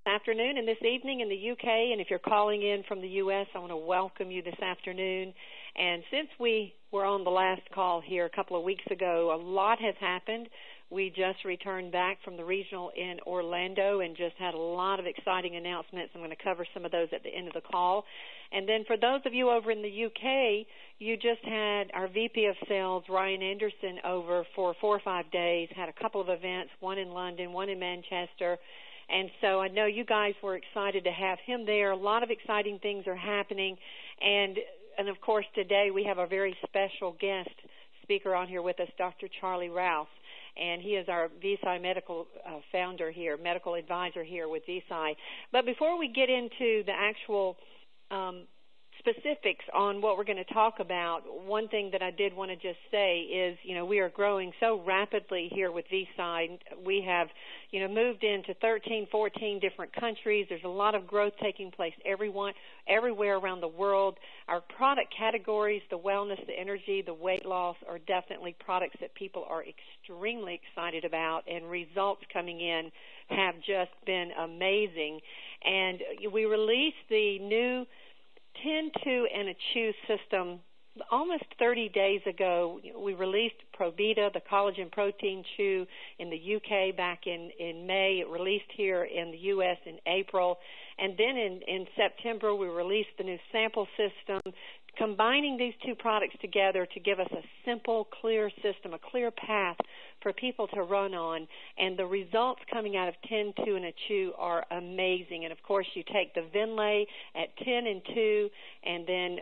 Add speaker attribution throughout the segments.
Speaker 1: afternoon and this evening in the UK, and if you're calling in from the US, I want to welcome you this afternoon. And since we were on the last call here a couple of weeks ago, a lot has happened. We just returned back from the regional in Orlando and just had a lot of exciting announcements. I'm going to cover some of those at the end of the call. And then for those of you over in the UK, you just had our VP of Sales, Ryan Anderson, over for 4 or 5 days, had a couple of events, one in London, one in Manchester. And so I know you guys were excited to have him there. A lot of exciting things are happening. And of course, today we have a very special guest speaker on here with us, Dr. Charlie Rouse. And he is our Visi Medical founder here, medical advisor here with Visi. But before we get into the actual specifics on what we're going to talk about, one thing that I did want to just say is, we are growing so rapidly here with Visi. We have, moved into 13, 14 different countries. There's a lot of growth taking place everywhere around the world. Our product categories, the wellness, the energy, the weight loss, are definitely products that people are extremely excited about, and results coming in have just been amazing. And we released the new 10, 2, and a Chew system almost 30 days ago. We released Probita, the collagen protein chew, in the UK back in May. It released here in the US in April. And then in September, we released the new sample system, combining these two products together to give us a simple, clear system, a clear path for people to run on. And the results coming out of 10, 2, and a Chew are amazing. And, of course, you take the Vinlay at 10 and 2, and then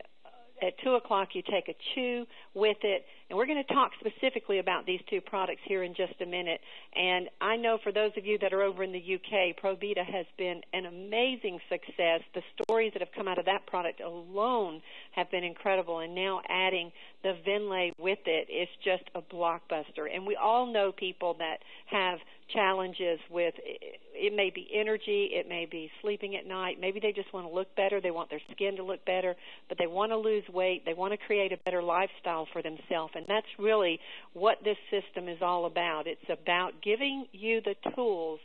Speaker 1: at 2 o'clock you take a Chew with it. And we're going to talk specifically about these two products here in just a minute. And I know for those of you that are over in the UK, Probita has been an amazing success. The stories that have come out of that product alone have been incredible. And now adding the Vinlay with it is just a blockbuster. And we all know people that have challenges with, it may be energy, it may be sleeping at night, maybe they just want to look better, they want their skin to look better, but they want to lose weight, they want to create a better lifestyle for themselves, and that's really what this system is all about. It's about giving you the tools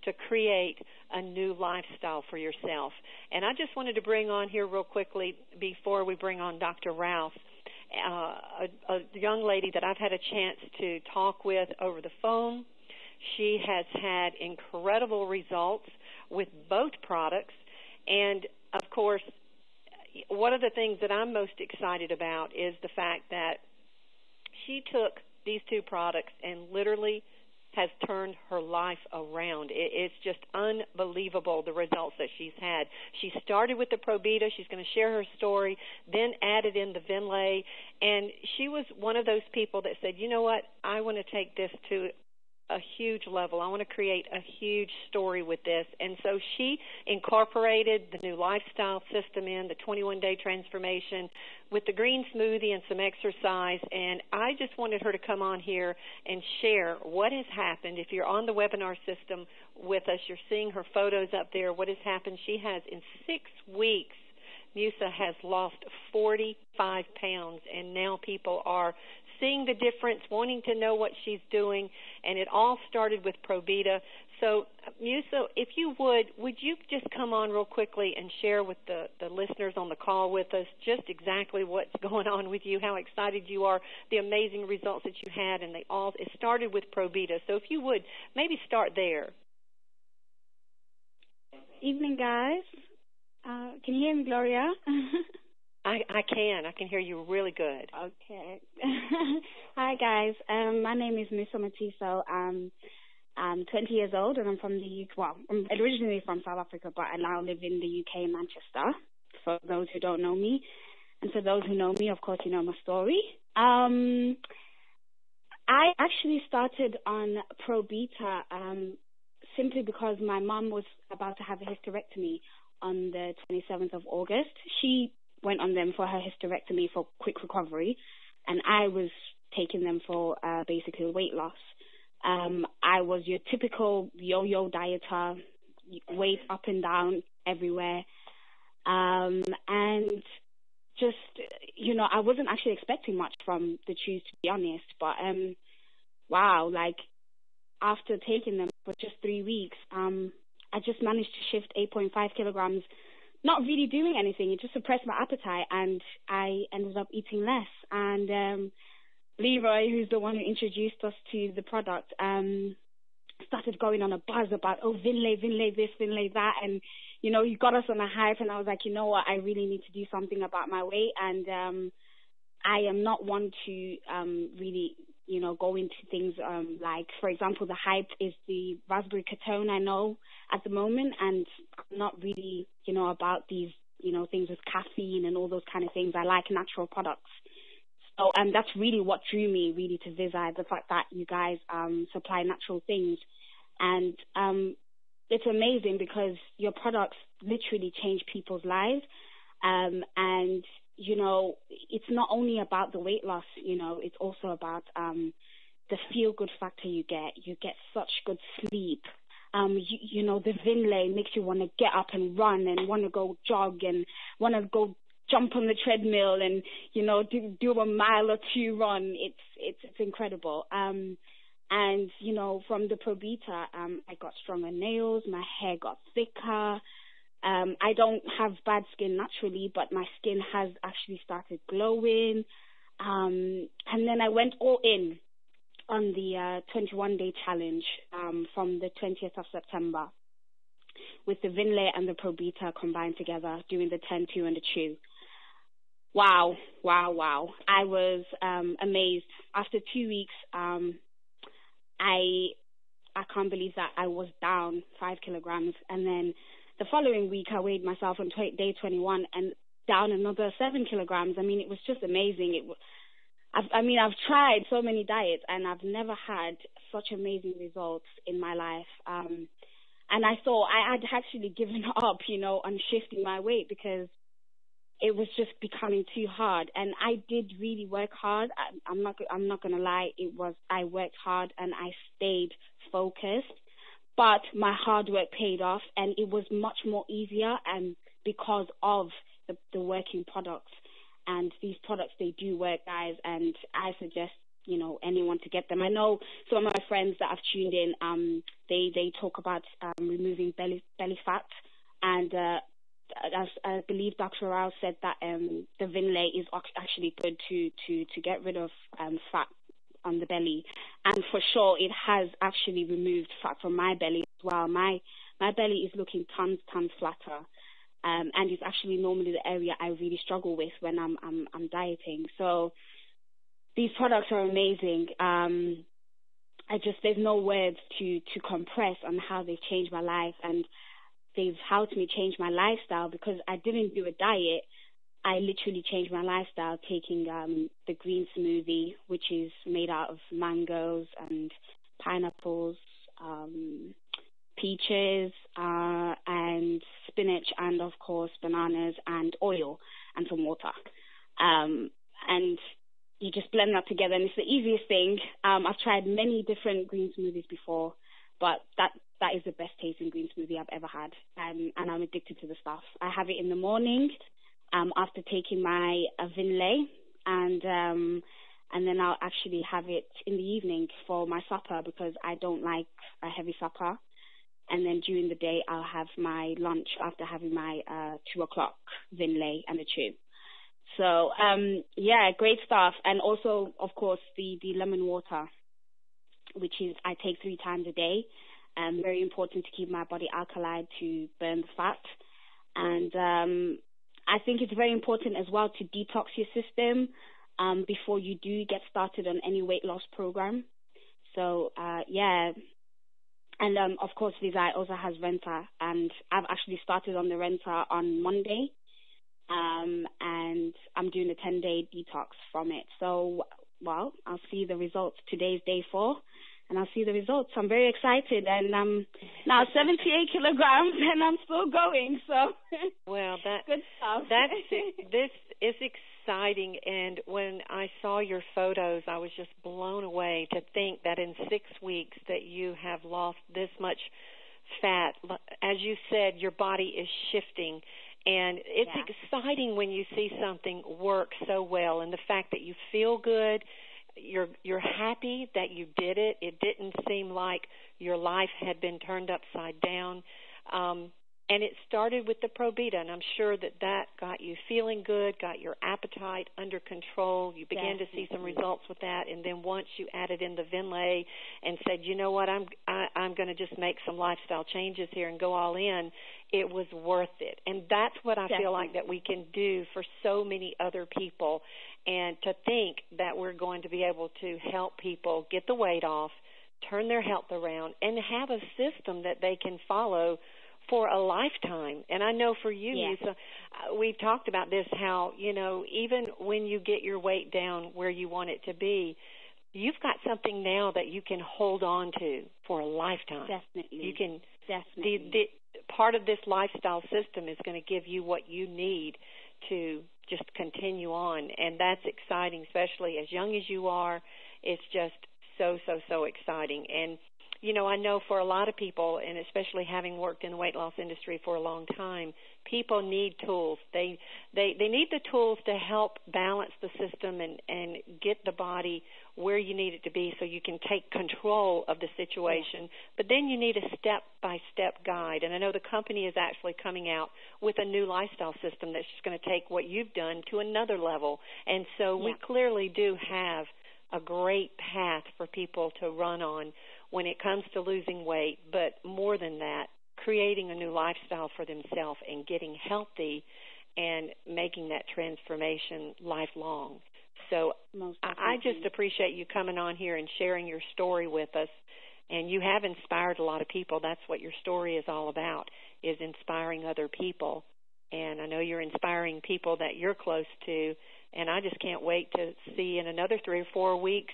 Speaker 1: to create a new lifestyle for yourself. And I just wanted to bring on here real quickly, before we bring on Dr. Rouse, a young lady that I've had a chance to talk with over the phone. She has had incredible results with both products. And, of course, one of the things that I'm most excited about is the fact that she took these two products and literally has turned her life around. It's just unbelievable, the results that she's had. She started with the Probita. She's going to share her story, then added in the Vinlay. And she was one of those people that said, you know what, I want to take this to a huge level. I want to create a huge story with this. And so she incorporated the new lifestyle system in, the 21-day transformation, with the green smoothie and some exercise. And I just wanted her to come on here and share what has happened. If you're on the webinar system with us, you're seeing her photos up there. What has happened? She has, in 6 weeks, Musa has lost 45 pounds, and now people are seeing the difference, wanting to know what she's doing, and it all started with Probita. So, Musa, if you would you just come on real quickly and share with the listeners on the call with us just exactly what's going on with you, how excited you are, the amazing results that you had, and it started with Probita. So if you would, maybe start there.
Speaker 2: Evening, guys. Can you hear me, Gloria?
Speaker 1: I can hear you really good.
Speaker 2: Okay. Hi, guys. My name is Musa Matiso. I'm 20 years old, and I'm from the UK. Well, I'm originally from South Africa, but I now live in the UK, Manchester, for those who don't know me. And for those who know me, of course, you know my story. I actually started on Probita simply because my mom was about to have a hysterectomy on the 27th of August. She went on them for her hysterectomy for quick recovery, and I was taking them for basically weight loss. I was your typical yo-yo dieter, weight up and down everywhere, and just, I wasn't actually expecting much from the chews, to be honest, but wow, like after taking them for just 3 weeks, I just managed to shift 8.5 kilograms, not really doing anything. It just suppressed my appetite, and I ended up eating less. And Leroy, who's the one who introduced us to the product, started going on a buzz about, Vinlay this, Vinlay that, and, you know, he got us on a hype, and I was like, you know what, I really need to do something about my weight, and I am not one to really, you know, go into things like, for example, the hype is the raspberry ketone, I know, at the moment, and I'm not really, you know, about these, you know, things with caffeine and all those kind of things. I like natural products. So that's really what drew me really to Visi, the fact that you guys supply natural things. And it's amazing because your products literally change people's lives. And, you know, it's not only about the weight loss, you know, it's also about the feel-good factor you get. You get such good sleep. You know, the Vinlay makes you want to get up and run and want to go jog and want to go jump on the treadmill and, you know, do a mile or two run. It's incredible. And, you know, from the Probita, I got stronger nails, my hair got thicker. I don't have bad skin naturally, but my skin has actually started glowing. And then I went all in on the 21-day challenge from the 20th of September with the Vinlay and the Probita combined together, doing the 10, 2, and the Chew. Wow. I was amazed. After 2 weeks, I can't believe that I was down 5 kilograms. And then the following week, I weighed myself on day 21 and down another 7 kilograms. I mean, it was just amazing. I've tried so many diets, and I've never had such amazing results in my life. And I thought I had actually given up, you know, on shifting my weight because it was just becoming too hard. And I did really work hard. I'm not going to lie. I worked hard and I stayed focused, but my hard work paid off, and it was much more easier, and because of the working products. And these products, they do work, guys, and I suggest, you know, anyone to get them. I know some of my friends that have tuned in, they talk about removing belly fat, and I believe Dr. Rouse said that the Vinlay is actually good to get rid of fat on the belly, and for sure it has actually removed fat from my belly as well. My belly is looking tons flatter. And it's actually normally the area I really struggle with when I'm dieting. So these products are amazing. There's no words to compress on how they've changed my life, and they've helped me change my lifestyle because I didn't do a diet. I literally changed my lifestyle taking the green smoothie, which is made out of mangoes and pineapples, peaches, and spinach, and of course bananas and oil and some water. And you just blend that together, and it's the easiest thing. I've tried many different green smoothies before, but that is the best tasting green smoothie I've ever had. And I'm addicted to the stuff. I have it in the morning after taking my Vinlay, and then I'll actually have it in the evening for my supper because I don't like a heavy supper. And then during the day, I'll have my lunch after having my 2 o'clock Vinlay and a Chew. So, great stuff. And also, of course, the lemon water, which is I take 3 times a day. Very important to keep my body alkaline to burn the fat. And I think it's very important as well to detox your system before you do get started on any weight loss program. So, And, of course, Visi also has Renta, and I've actually started on the Renta on Monday, and I'm doing a 10-day detox from it. So, well, I'll see the results. Today's day 4, and I'll see the results. I'm very excited, and I'm now 78 kilograms, and I'm still going, so
Speaker 1: well,
Speaker 2: good stuff.
Speaker 1: This is exciting, and when I saw your photos, I was just blown away to think that in 6 weeks that you have lost this much fat. As you said, your body is shifting, and it's exciting when you see something work so well, and the fact that you feel good, you're happy that you did it. It didn't seem like your life had been turned upside down. And it started with the Probita, and I'm sure that got you feeling good, got your appetite under control. You began to see some results with that, and then once you added in the Vinlay and said, you know what, I'm going to just make some lifestyle changes here and go all in, it was worth it. And that's what I feel like that we can do for so many other people, and to think that we're going to be able to help people get the weight off, turn their health around, and have a system that they can follow for a lifetime. And I know for you, Musa, we've talked about this, how, even when you get your weight down where you want it to be, you've got something now that you can hold on to for a lifetime.
Speaker 2: Definitely.
Speaker 1: You can.
Speaker 2: Definitely.
Speaker 1: The part of this lifestyle system is going to give you what you need to just continue on. And that's exciting, especially as young as you are. It's just so exciting. And I know for a lot of people, and especially having worked in the weight loss industry for a long time, people need tools. They need the tools to help balance the system and get the body where you need it to be so you can take control of the situation. But then you need a step-by-step guide. And I know the company is actually coming out with a new lifestyle system that's just going to take what you've done to another level. And so we clearly do have a great path for people to run on when it comes to losing weight, but more than that, creating a new lifestyle for themselves and getting healthy and making that transformation lifelong. So I just appreciate you coming on here and sharing your story with us. And you have inspired a lot of people. That's what your story is all about, is inspiring other people. And I know you're inspiring people that you're close to, and I just can't wait to see in another 3 or 4 weeks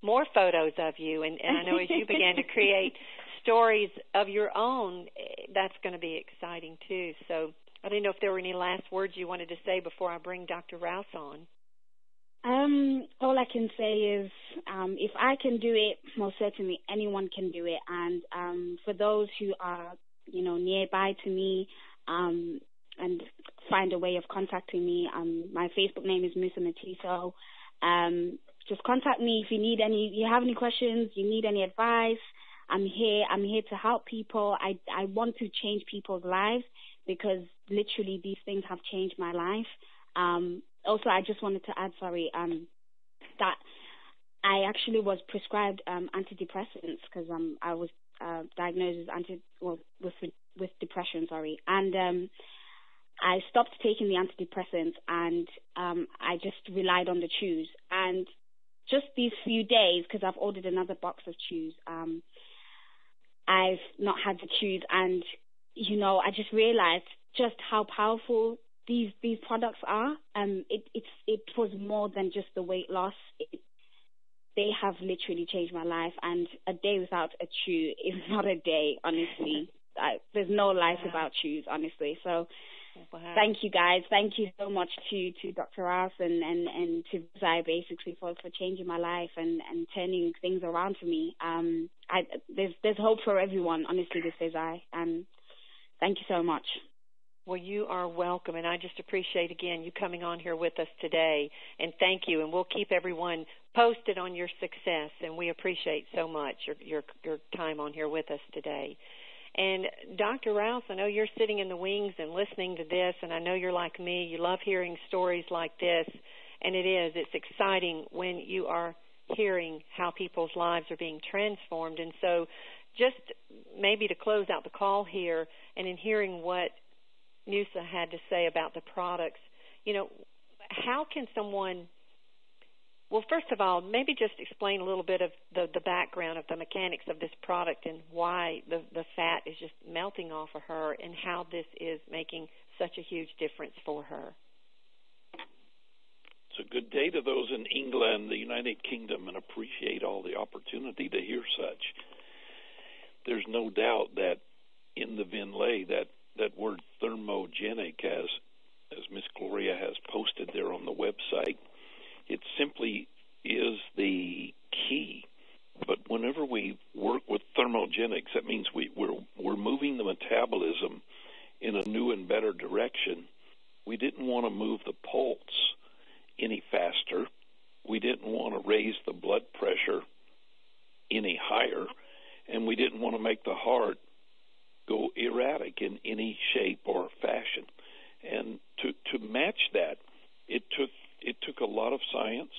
Speaker 1: more photos of you. And I know as you begin to create stories of your own, that's going to be exciting too. So I didn't know if there were any last words you wanted to say before I bring Dr. Rouse on.
Speaker 2: All I can say is if I can do it, most certainly anyone can do it. And for those who are, nearby to me and find a way of contacting me, my Facebook name is Musa Matiso. Just contact me if you have any questions, you need any advice. I'm here to help people. I want to change people's lives because literally these things have changed my life. Also, I just wanted to add, that I actually was prescribed antidepressants because I was diagnosed with depression, and I stopped taking the antidepressants, and I just relied on the chews. And just these few days, because I've ordered another box of chews, I've not had the chews, and I just realized just how powerful these products are. It was more than just the weight loss. They have literally changed my life, and a day without a chew is not a day, honestly. There's no life without chews, honestly. So thank you, guys. Thank you so much to Dr. Rouse and to Zai, basically, for changing my life and turning things around for me. There's hope for everyone, honestly, this is Zai. Thank you so much.
Speaker 1: Well, you are welcome, and I just appreciate, again, you coming on here with us today, and thank you, and we'll keep everyone posted on your success, and we appreciate so much your time on here with us today. And Dr. Rouse, I know you're sitting in the wings and listening to this, and I know you're like me. You love hearing stories like this, and it's exciting when you are hearing how people's lives are being transformed. And so just maybe to close out the call here, and in hearing what Musa had to say about the products, how can someone, well, first of all, maybe just explain a little bit of the background of the mechanics of this product and why the fat is just melting off of her and how this is making such a huge difference for her.
Speaker 3: It's a good day to those in England, the United Kingdom, and appreciate all the opportunity to hear such. There's no doubt that in the Vinlay, that word thermogenic, as Miss Gloria has posted there on the website, it simply is the key. But whenever we work with thermogenics, that means we're moving the metabolism in a new and better direction. We didn't want to move the pulse any faster. We didn't want to raise the blood pressure any higher, and we didn't want to make the heart go erratic in any shape or fashion. And to match that, it took a lot of science,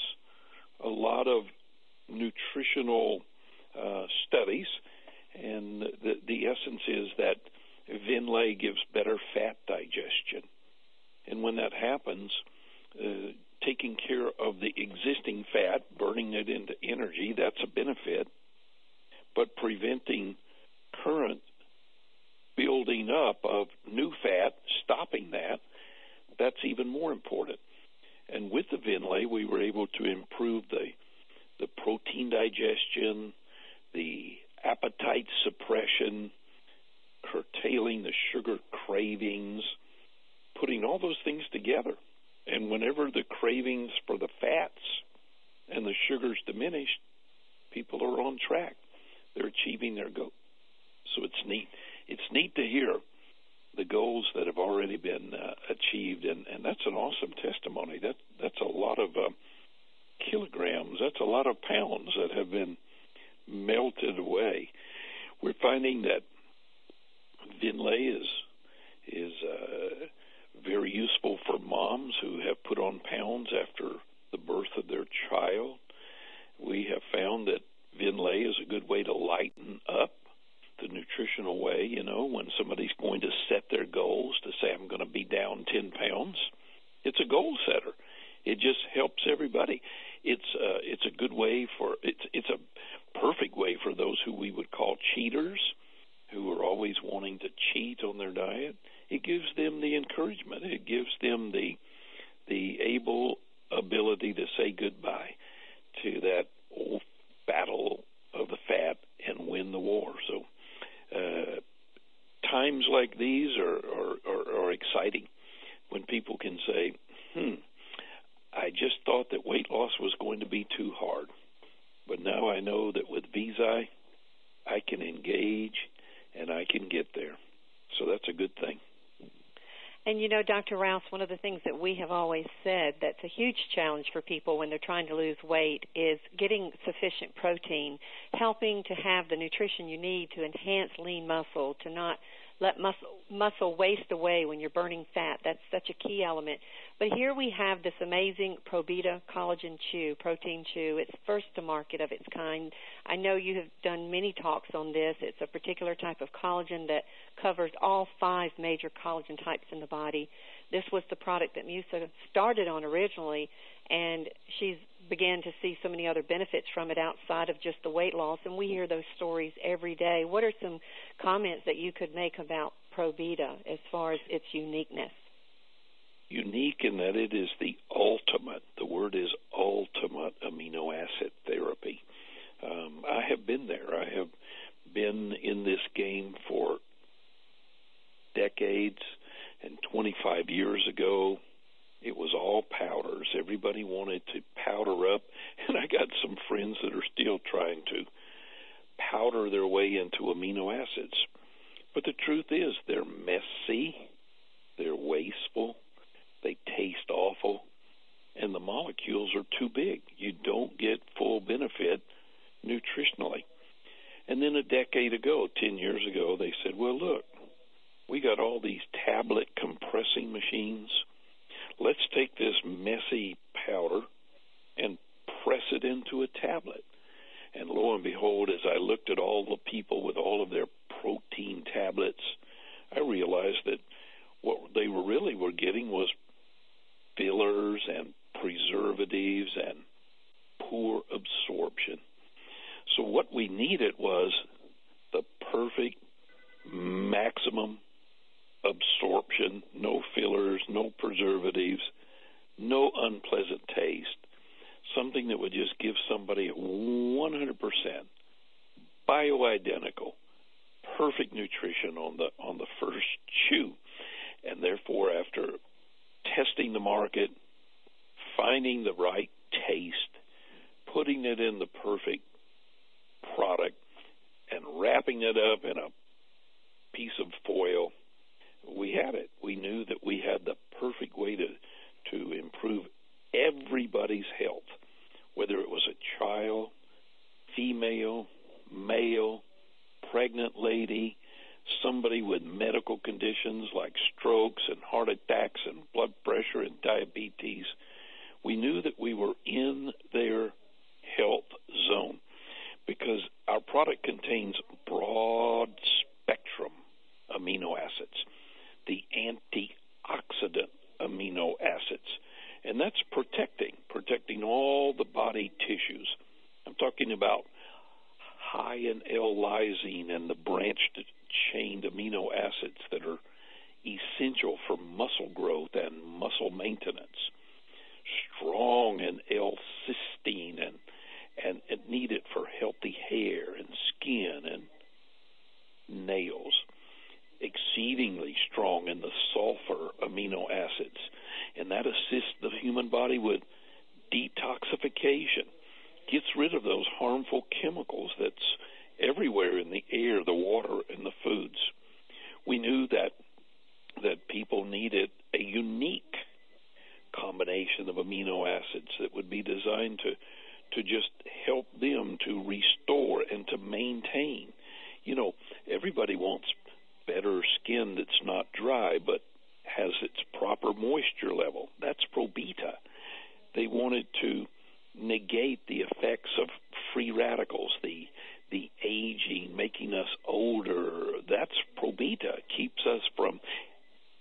Speaker 3: a lot of nutritional studies, and the essence is that Vinlay gives better fat digestion. And when that happens, taking care of the existing fat, burning it into energy, that's a benefit. But preventing current building up of new fat, stopping that, that's even more important. And with the Vinlay, we were able to improve the protein digestion, the appetite suppression, curtailing the sugar cravings, putting all those things together. And whenever the cravings for the fats and the sugars diminish, people are on track. They're achieving their goal. So it's neat. It's neat to hear the goals that have already been achieved, and that's an awesome testimony. That's a lot of kilograms. That's a lot of pounds that have been melted away. We're finding that Vinlay is very useful for moms who have put on pounds after the birth of their child. We have found that Vinlay is a good way to lighten up the nutritional way, when somebody's going to set their goals, to say, I'm going to be down 10 pounds. It's a goal setter. It just helps everybody. It's a good way it's a perfect way for those who we would call cheaters, who are always wanting to cheat on their diet. It gives them the encouragement. It gives them the able ability to say goodbye to that old battle of the fat and win the war. So times like these are exciting when people can say, I just thought that weight loss was going to be too hard, but now I know that with Visi, I can engage and I can get there. So that's a good thing.
Speaker 1: And Dr. Rouse, one of the things that we have always said that's a huge challenge for people when they're trying to lose weight is getting sufficient protein, helping to have the nutrition you need to enhance lean muscle, to not let muscle waste away when you're burning fat. That's such a key element. But here we have this amazing Probita Collagen Chew, Protein Chew. It's first to market of its kind. I know you have done many talks on this. It's a particular type of collagen that covers all 5 major collagen types in the body. This was the product that Musa started on originally, and she's began to see so many other benefits from it outside of just the weight loss, and we hear those stories every day. What are some comments that you could make about Probita as far as its uniqueness?
Speaker 3: Unique in that it is the ultimate, the word is ultimate amino acid therapy. I have been there. I have been in this game for decades, and 25 years ago, it was all powders. Everybody wanted to powder up, and I got some friends that are still trying to powder their way into amino acids. But the truth is, they're messy, they're wasteful, they taste awful, and the molecules are too big. You don't get full benefit nutritionally. And then a decade ago, 10 years ago, they said, well, look, we got all these tablet compressing machines. Let's take this messy powder and press it into a tablet. And lo and behold, as I looked at all the people with all of their protein tablets, I realized that what they really were getting was fillers and preservatives and poor absorption. So what we needed was the perfect maximum absorption, no fillers, no preservatives, no unpleasant taste, something that would just give somebody 100% bioidentical, perfect nutrition on the first chew. And therefore, after testing the market, finding the right taste, putting it in the perfect product, and wrapping it up in a piece of foil, we had it. We knew that we had the perfect way to improve everybody's health, whether it was a child, female, male, pregnant lady, somebody conditions like strokes and heart attacks and blood pressure and diabetes. We knew that we were in their health zone because our product contains broad spectrum amino acids, the antioxidant amino acids, and that's protecting all the body tissues. I'm talking about high in L-lysine and the branched chained amino acids that are essential for muscle growth and muscle maintenance, strong in L-cysteine and needed for healthy hair and skin and nails, exceedingly strong in the sulfur amino acids, and that assists the human body with detoxification, gets rid of those harmful chemicals that's everywhere in the air, the water, and the foods. We knew that people needed a unique combination of amino acids that would be designed to just help them to restore and to maintain. You know, everybody wants better skin that's not dry but has its proper moisture level. That's Probita. They wanted to negate the effects of free radicals, the aging, making us older. That's Probita. Keeps us from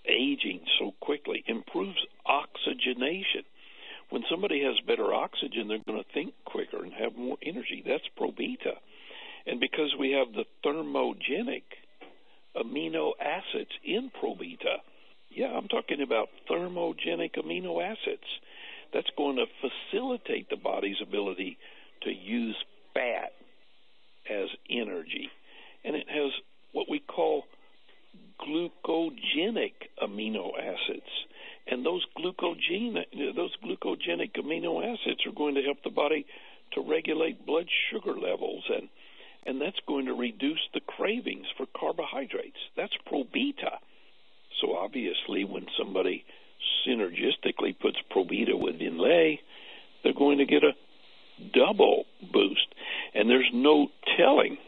Speaker 3: aging so quickly. Improves oxygenation. When somebody has better oxygen, they're going to think quicker and have more energy. That's Probita. And because we have the thermogenic amino acids in Probita, I'm talking about thermogenic amino acids. That's going to facilitate the body's ability to use fat as energy. And it has what we call glucogenic amino acids. And those glucogenic amino acids are going to help the body to regulate blood sugar levels, and that's going to reduce the cravings for carbohydrates. That's Probita. So obviously when somebody synergistically puts Probita with Vinlay, they're going to get a double boost. And there's no telling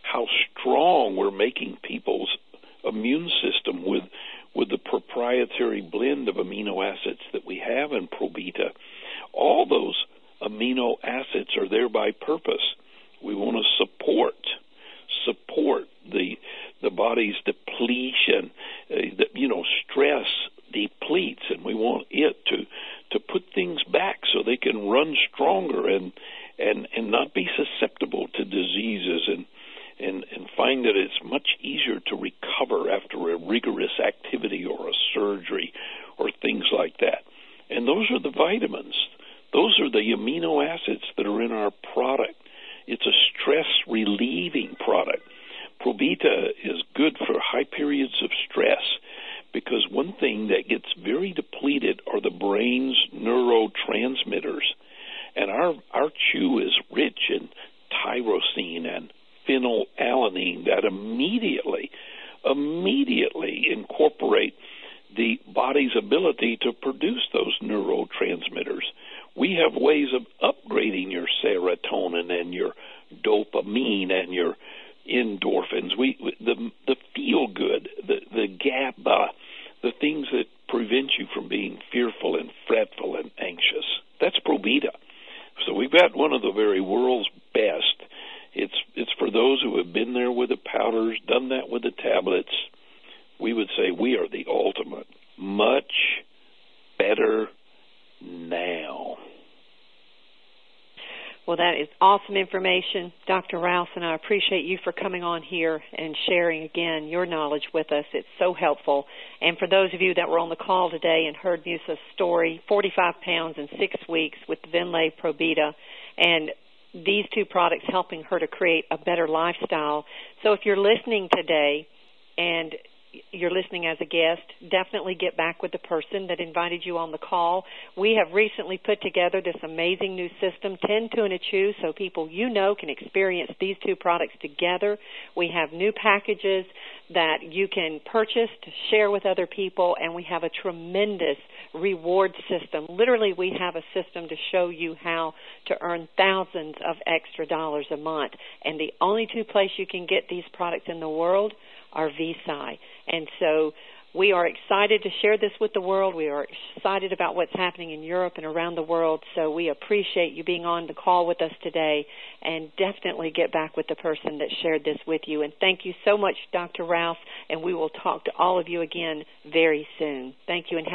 Speaker 3: how strong we're making people's immune system with the proprietary blend of amino acids that we have in Probita. All those amino acids are there by purpose. We want to support the body's depletion. Stress depletes, and we want it to put things back so they can run stronger and not be susceptible to diseases and find that it's much easier to recover after a rigorous activity or a surgery or things like that. And those are the vitamins. Those are the amino acids that are in our product. It's a stress-relieving product. Probita is good for high periods of stress because one thing that gets very depleted are the brain's neurotransmitters. And our chew is rich in tyrosine and phenylalanine that immediately incorporate the body's ability to produce those neurotransmitters. We have ways of upgrading your serotonin and your dopamine and your endorphins. The feel good, the GABA, the things that prevent you from being fearful and fretful and anxious. That's Probita. So we've got one of the very world's best. It's for those who have been there with the powders, done that with the tablets. We would say we are the ultimate. Much better now.
Speaker 1: Well, that is awesome information, Dr. Rouse, and I appreciate you for coming on here and sharing, again, your knowledge with us. It's so helpful. And for those of you that were on the call today and heard Musa's story, 45 pounds in 6 weeks with Vinlay Probita, and these two products helping her to create a better lifestyle. So if you're listening today and you're listening as a guest, definitely get back with the person that invited you on the call. We have recently put together this amazing new system, 10 Tuna Chew, so people can experience these two products together. We have new packages that you can purchase to share with other people, and we have a tremendous reward system. Literally, we have a system to show you how to earn thousands of extra dollars a month. And the only two places you can get these products in the world our Visi. And so we are excited to share this with the world. We are excited about what's happening in Europe and around the world. So we appreciate you being on the call with us today, and definitely get back with the person that shared this with you. And thank you so much, Dr. Rouse, and we will talk to all of you again very soon. Thank you, and